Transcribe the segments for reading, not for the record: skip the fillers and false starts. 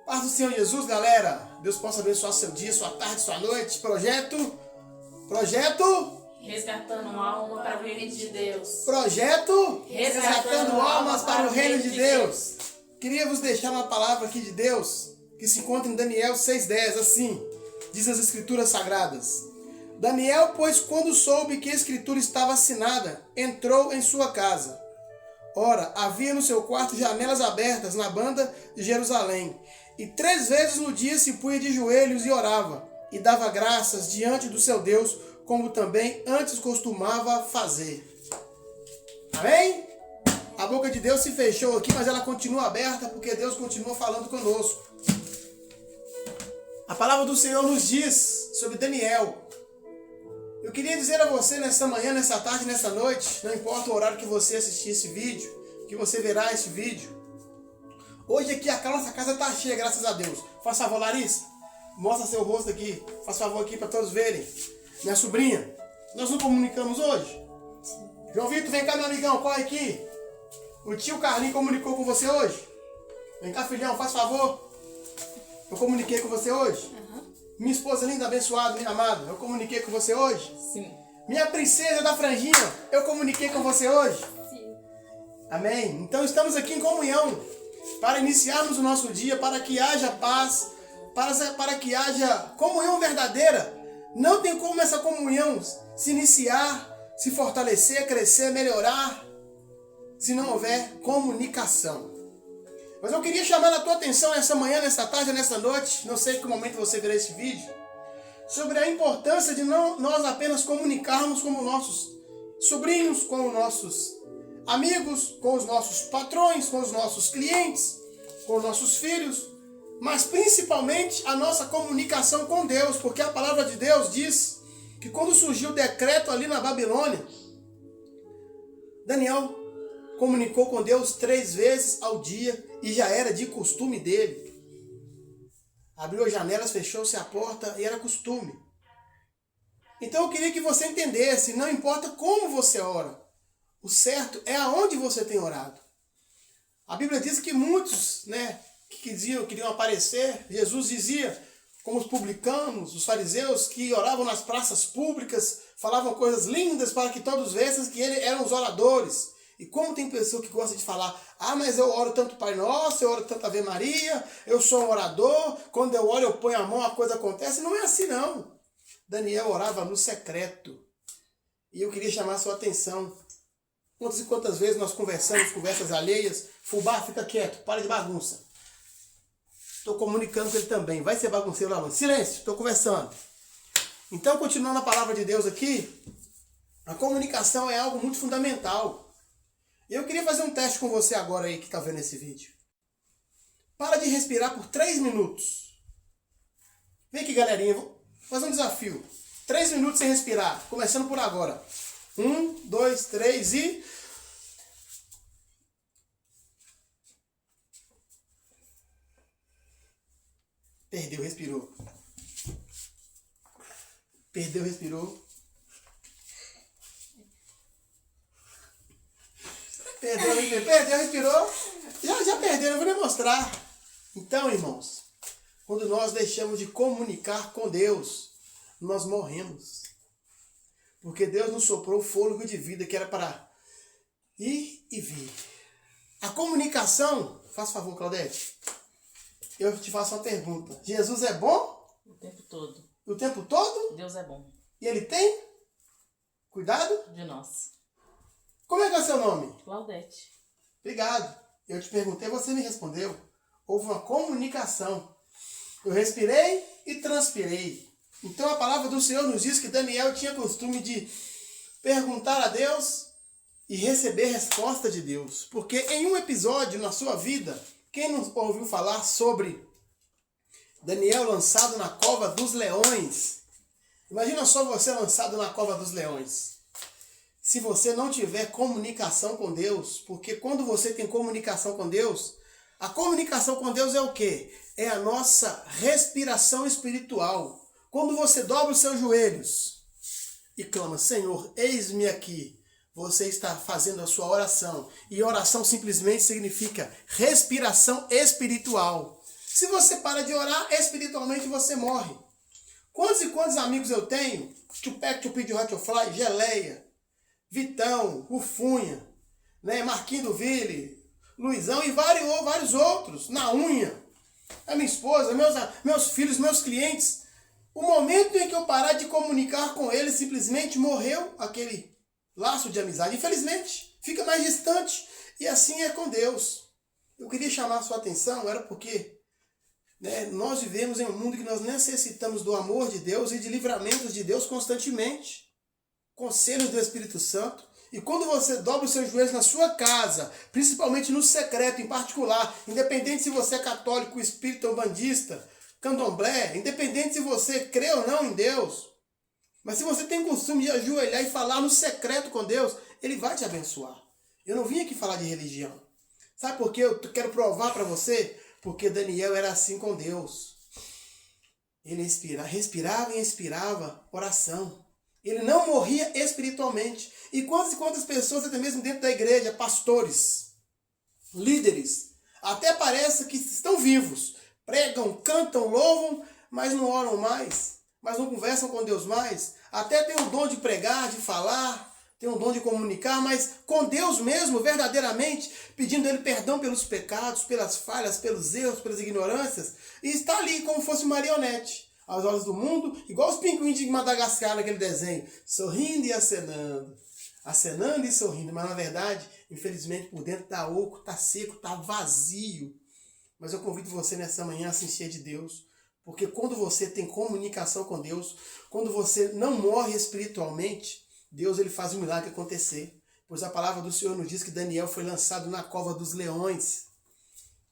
Paz do Senhor Jesus, galera. Deus possa abençoar seu dia, sua tarde, sua noite. Projeto. Resgatando alma para o reino de Deus. Projeto. Resgatando almas para o reino de Deus. Queria vos deixar uma palavra aqui de Deus, que se encontra em Daniel 6,10, assim. Diz as Escrituras Sagradas. Daniel, pois, quando soube que a Escritura estava assinada, entrou em sua casa. Ora, havia no seu quarto janelas abertas na banda de Jerusalém. E 3 vezes no dia se punha de joelhos e orava, e dava graças diante do seu Deus, como também antes costumava fazer. Amém? A boca de Deus se fechou aqui, mas ela continua aberta, porque Deus continua falando conosco. A palavra do Senhor nos diz sobre Daniel. Eu queria dizer a você nessa manhã, nessa tarde, nessa noite, não importa o horário que você assistir esse vídeo, que você verá esse vídeo. Hoje aqui a nossa casa está cheia, graças a Deus. Faz favor, Larissa, mostra seu rosto aqui. Faz favor aqui para todos verem. Minha sobrinha, nós nos comunicamos hoje? Sim. João Vitor, vem cá, meu amigão, corre aqui. O tio Carlinhos comunicou com você hoje? Vem cá, filhão, faz favor. Eu comuniquei com você hoje? Minha esposa linda, abençoada, minha amada, eu comuniquei com você hoje? Sim. Minha princesa da franjinha, eu comuniquei com você hoje? Sim. Amém? Então estamos aqui em comunhão para iniciarmos o nosso dia, para que haja paz, para que haja comunhão verdadeira. Não tem como essa comunhão se iniciar, se fortalecer, crescer, melhorar, se não houver comunicação. Mas eu queria chamar a tua atenção essa manhã, nessa tarde, nessa noite, não sei em que momento você verá esse vídeo, sobre a importância de nós apenas comunicarmos com os nossos sobrinhos, com os nossos amigos, com os nossos patrões, com os nossos clientes, com os nossos filhos, mas principalmente a nossa comunicação com Deus, porque a palavra de Deus diz que quando surgiu o decreto ali na Babilônia, Daniel comunicou com Deus 3 vezes ao dia e já era de costume dele. Abriu as janelas, fechou-se a porta e era costume. Então eu queria que você entendesse, não importa como você ora, o certo é aonde você tem orado. A Bíblia diz que muitos, que queriam aparecer, Jesus dizia, como os publicanos, os fariseus, que oravam nas praças públicas, falavam coisas lindas para que todos vissem que eles eram os oradores. E como tem pessoa que gosta de falar, mas eu oro tanto Pai Nosso, eu oro tanto Ave Maria, eu sou um orador, quando eu oro eu ponho a mão, a coisa acontece. Não é assim não. Daniel orava no secreto. E eu queria chamar a sua atenção. Quantas e quantas vezes nós conversamos, conversas alheias, fubá, fica quieto, para de bagunça. Estou comunicando com ele também, vai ser bagunceiro lá, silêncio, estou conversando. Então, continuando a palavra de Deus aqui, a comunicação é algo muito fundamental. Eu queria fazer um teste com você agora aí que está vendo esse vídeo. Para de respirar por 3 minutos. Vem aqui, galerinha, vou fazer um desafio. 3 minutos sem respirar, começando por agora. 1, 2, 3 e... Perdeu, respirou. Perdeu, respirou. Perdeu, respirou. Já perdeu, eu vou lhe mostrar. Então, irmãos, quando nós deixamos de comunicar com Deus, nós morremos. Porque Deus nos soprou o fôlego de vida que era para ir e vir. A comunicação, faz favor, Claudete, eu te faço uma pergunta. Jesus é bom? O tempo todo. O tempo todo? Deus é bom. E Ele tem cuidado De nós. Como é que é o seu nome? Claudete. Obrigado. Eu te perguntei, você me respondeu. Houve uma comunicação. Eu respirei e transpirei. Então a palavra do Senhor nos diz que Daniel tinha costume de perguntar a Deus e receber resposta de Deus. Porque em um episódio na sua vida, quem não ouviu falar sobre Daniel lançado na cova dos leões? Imagina só você lançado na cova dos leões. Se você não tiver comunicação com Deus, porque quando você tem comunicação com Deus, a comunicação com Deus é o quê? É a nossa respiração espiritual. Quando você dobra os seus joelhos e clama, Senhor, eis-me aqui, você está fazendo a sua oração. E oração simplesmente significa respiração espiritual. Se você para de orar, espiritualmente você morre. Quantos e quantos amigos eu tenho? Tupac, Tupi de Hotfly, Geleia, Vitão, Ufunha, né? Marquinhos do Ville, Luizão e vários outros, na unha. A minha esposa, meus filhos, meus clientes. O momento em que eu parar de comunicar com eles, simplesmente morreu aquele laço de amizade. Infelizmente, fica mais distante. E assim é com Deus. Eu queria chamar a sua atenção, era porque nós vivemos em um mundo que nós necessitamos do amor de Deus e de livramentos de Deus constantemente. Conselhos do Espírito Santo. E quando você dobra os seus joelhos na sua casa, principalmente no secreto em particular, independente se você é católico, espírita ou bandista, candomblé, independente se você crê ou não em Deus, mas se você tem costume de ajoelhar e falar no secreto com Deus, Ele vai te abençoar. Eu não vim aqui falar de religião. Sabe por que eu quero provar para você? Porque Daniel era assim com Deus. Ele respirava e expirava oração. Ele não morria espiritualmente. E quantas pessoas, até mesmo dentro da igreja, pastores, líderes, até parece que estão vivos. Pregam, cantam, louvam, mas não oram mais. Mas não conversam com Deus mais. Até tem o dom de pregar, de falar, tem o dom de comunicar, mas com Deus mesmo, verdadeiramente, pedindo a Ele perdão pelos pecados, pelas falhas, pelos erros, pelas ignorâncias. E está ali como fosse marionete. Aos olhos do mundo, igual os pinguins de Madagascar naquele desenho, sorrindo e acenando. Acenando e sorrindo, mas na verdade, infelizmente, por dentro está oco, está seco, está vazio. Mas eu convido você nessa manhã a se encher de Deus, porque quando você tem comunicação com Deus, quando você não morre espiritualmente, Deus ele faz o milagre acontecer. Pois a palavra do Senhor nos diz que Daniel foi lançado na cova dos leões.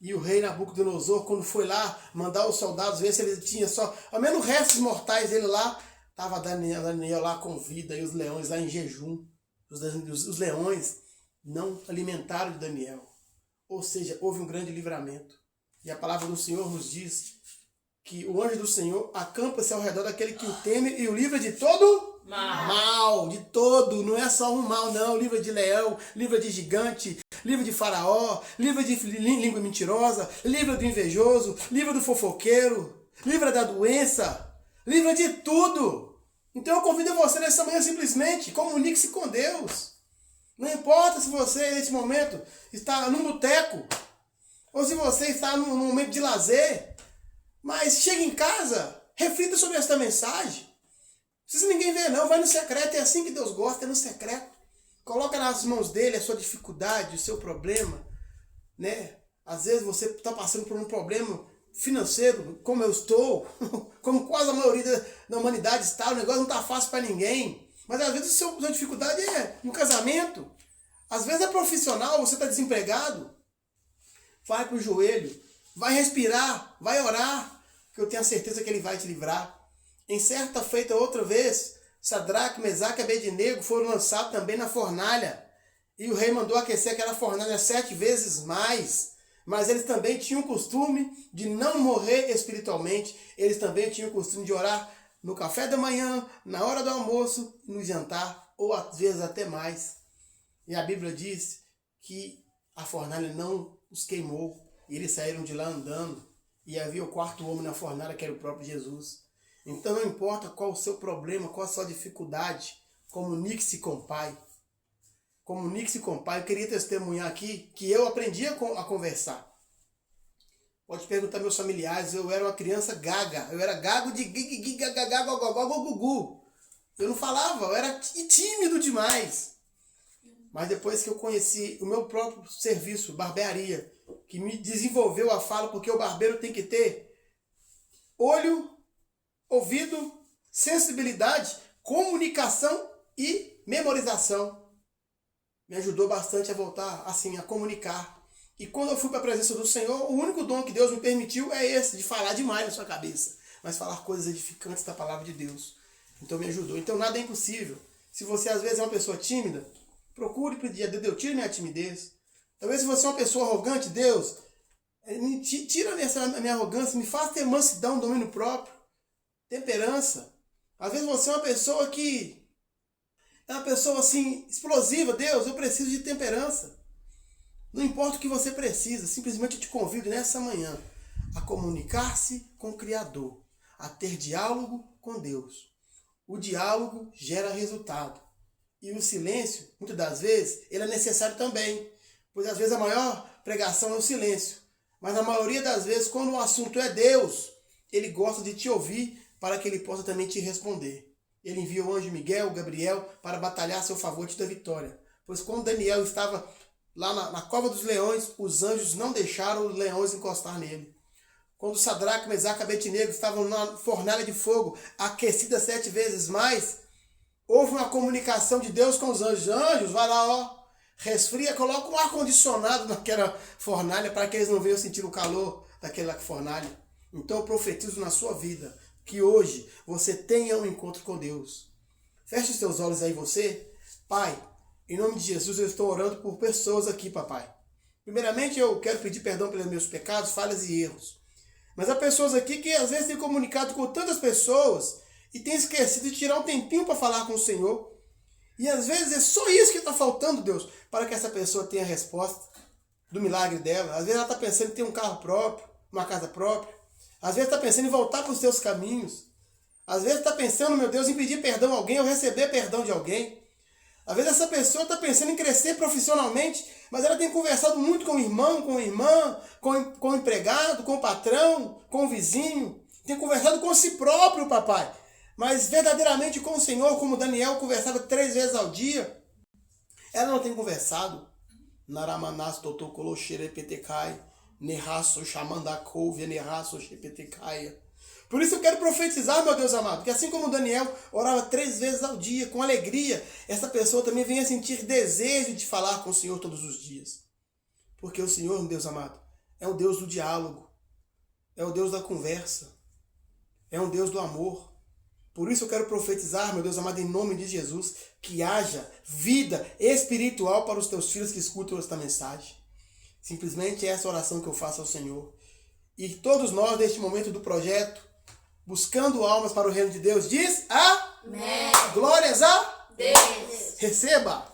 E o rei Nabucodonosor, quando foi lá mandar os soldados ver se ele tinha só, ao menos restos mortais dele lá, estava Daniel lá com vida e os leões lá em jejum. Os leões não alimentaram de Daniel. Ou seja, houve um grande livramento. E a palavra do Senhor nos diz que o anjo do Senhor acampa-se ao redor daquele que o teme e o livra de todo mal. De todo. Não é só um mal, não. Livra de leão, livra de gigante, livra de faraó, livra de língua mentirosa, livra do invejoso, livra do fofoqueiro, livra da doença, livra de tudo. Então eu convido você nessa manhã simplesmente, comunique-se com Deus. Não importa se você nesse momento está num boteco, ou se você está num momento de lazer, mas chega em casa, reflita sobre esta mensagem. Não precisa ninguém ver não, vai no secreto, é assim que Deus gosta, é no secreto. Coloca nas mãos dele a sua dificuldade, o seu problema, né? Às vezes você está passando por um problema financeiro, como eu estou, como quase a maioria da humanidade está, o negócio não está fácil para ninguém. Mas às vezes a sua dificuldade é no casamento, às vezes é profissional, você está desempregado. Vai para o joelho, vai respirar, vai orar, que eu tenho a certeza que ele vai te livrar. Em certa feita outra vez, Sadraque, Mesaque e Abednego foram lançados também na fornalha. E o rei mandou aquecer aquela fornalha 7 vezes mais. Mas eles também tinham o costume de não morrer espiritualmente. Eles também tinham o costume de orar no café da manhã, na hora do almoço, no jantar, ou às vezes até mais. E a Bíblia diz que a fornalha não os queimou. E eles saíram de lá andando. E havia o quarto homem na fornalha, que era o próprio Jesus. Então não importa qual o seu problema, qual a sua dificuldade, comunique-se com o Pai. Comunique-se com o Pai. Eu queria testemunhar aqui que eu aprendi a conversar. Pode perguntar aos meus familiares, eu era uma criança gaga. Eu era gago de gugu. Eu não falava, eu era tímido demais. Mas depois que eu conheci o meu próprio serviço, barbearia, que me desenvolveu a fala, porque o barbeiro tem que ter olho, ouvido, sensibilidade, comunicação e memorização. Me ajudou bastante a voltar assim, a comunicar. E quando eu fui para a presença do Senhor, o único dom que Deus me permitiu é esse, de falar demais na sua cabeça, mas falar coisas edificantes da palavra de Deus. Então me ajudou. Então nada é impossível. Se você às vezes é uma pessoa tímida, procure pedir a Deus, tire minha timidez. Talvez se você é uma pessoa arrogante, Deus, tira a minha arrogância, me faz ter mansidão, domínio próprio, temperança. Às vezes você é uma pessoa que é uma pessoa assim, explosiva. Deus, eu preciso de temperança. Não importa o que você precisa, simplesmente eu te convido nessa manhã a comunicar-se com o Criador, a ter diálogo com Deus. O diálogo gera resultado. E o silêncio, muitas das vezes, ele é necessário também. Pois às vezes a maior pregação é o silêncio. Mas na maioria das vezes, quando o assunto é Deus, ele gosta de te ouvir para que ele possa também te responder. Ele envia o anjo Miguel, o Gabriel, para batalhar a seu favor e te dar vitória. Pois quando Daniel estava lá na cova dos leões, os anjos não deixaram os leões encostar nele. Quando Sadraque, Mesaque e Abednego estavam na fornalha de fogo, aquecida 7 vezes mais, houve uma comunicação de Deus com os anjos. Anjos, vai lá, ó, resfria, coloca um ar-condicionado naquela fornalha para que eles não venham sentir o calor daquela fornalha. Então eu profetizo na sua vida que hoje você tenha um encontro com Deus. Feche os seus olhos aí, você. Pai, em nome de Jesus, eu estou orando por pessoas aqui, papai. Primeiramente, eu quero pedir perdão pelos meus pecados, falhas e erros. Mas há pessoas aqui que às vezes têm comunicado com tantas pessoas e têm esquecido de tirar um tempinho para falar com o Senhor. E às vezes é só isso que está faltando, Deus, para que essa pessoa tenha a resposta do milagre dela. Às vezes ela está pensando em ter um carro próprio, uma casa própria. Às vezes está pensando em voltar para os seus caminhos. Às vezes está pensando, meu Deus, em pedir perdão a alguém ou receber perdão de alguém. Às vezes essa pessoa está pensando em crescer profissionalmente, mas ela tem conversado muito com o irmão, com a irmã, com o empregado, com o patrão, com o vizinho. Tem conversado com si próprio, papai. Mas verdadeiramente com o Senhor, como Daniel conversava 3 vezes ao dia, ela não tem conversado. Naramanas totokolo xerepetekai, nerraço chamandacouve, nerraço xepetecaia. Por isso eu quero profetizar, meu Deus amado, que assim como Daniel orava 3 vezes ao dia, com alegria, essa pessoa também venha sentir desejo de falar com o Senhor todos os dias. Porque o Senhor, meu Deus amado, é o Deus do diálogo, é o Deus da conversa, é um Deus do amor. Por isso eu quero profetizar, meu Deus amado, em nome de Jesus, que haja vida espiritual para os teus filhos que escutam esta mensagem. Simplesmente é essa oração que eu faço ao Senhor. E todos nós, neste momento do projeto, buscando almas para o reino de Deus, diz amém. Glórias a Deus. Receba.